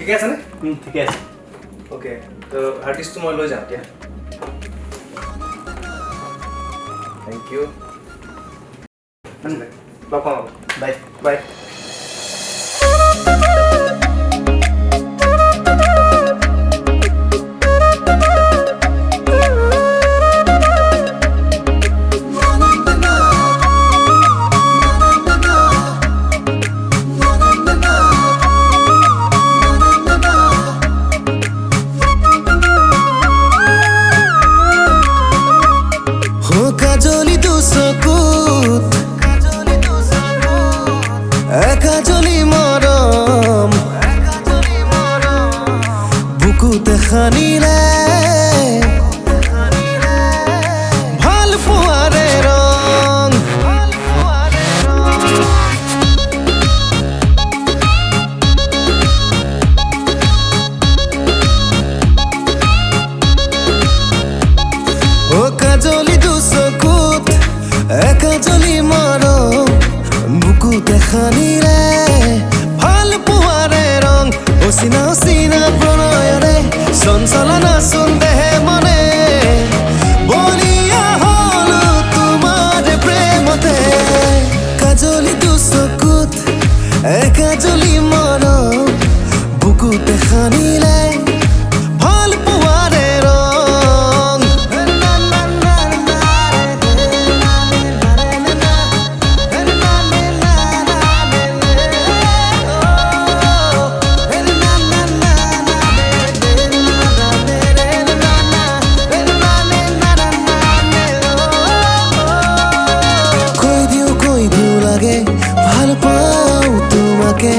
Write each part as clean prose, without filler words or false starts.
ঠিকে আছে নে? ঠিকে আছে। ওকে, তো হাৰ্ড ডিস্কটো মই লৈ যাওঁ এতিয়া। Thank you. লগ পাম আকৌ। বাই। বাই। কাজলি দু চকুত একাজলি মৰম বুকুতে সানিলে ভাল পোৱাৰে ৰং ও কাজলি দু চকুত একাজলি মৰম বুকুতে সানিলে ভাল পোৱাৰে ৰং অচিনা অচিনা প্ৰণয়ৰে চঞ্চলনা চুন্দেহে মনে বলিয়া হলো তোমাৰ প্ৰেমতে কাজলি দু চকুত একাজলি মৰম বুকুতে সানিলে ভাল পোৱাৰে ৰং কৈ দিও লাগে ভাল পাওঁ তোমাকে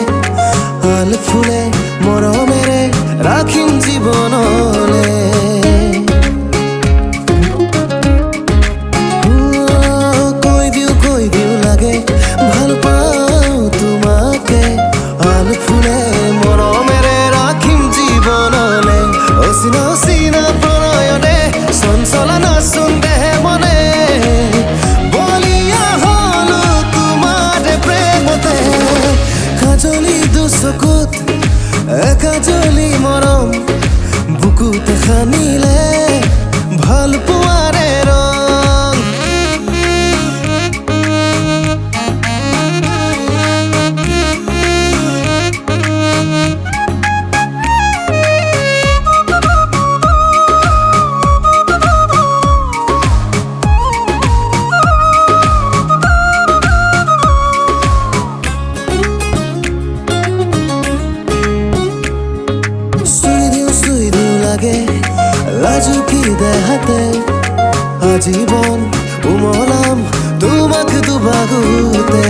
হাল ফুলে মৰমেৰে ৰাখিম জীৱনলে কৈ দিও লাগে ভাল পাওঁ তোমাকে হাল ফুলে মৰমেৰে ৰাখিম জীৱনলে অচিনা অচিনা প্ৰণয়নে চঞ্চলনা চুন্দেহে মনে বলিয়া হলো তোমাৰ প্ৰেমতে কাজলি দু চকুত একাজলি মৰম বুকুতে সানিলে ভাল পোৱাৰে ৰং চুই দিও লাগে লাজুকি দেহাতে আজীবন উমলাম তোমাক দুবাগুতে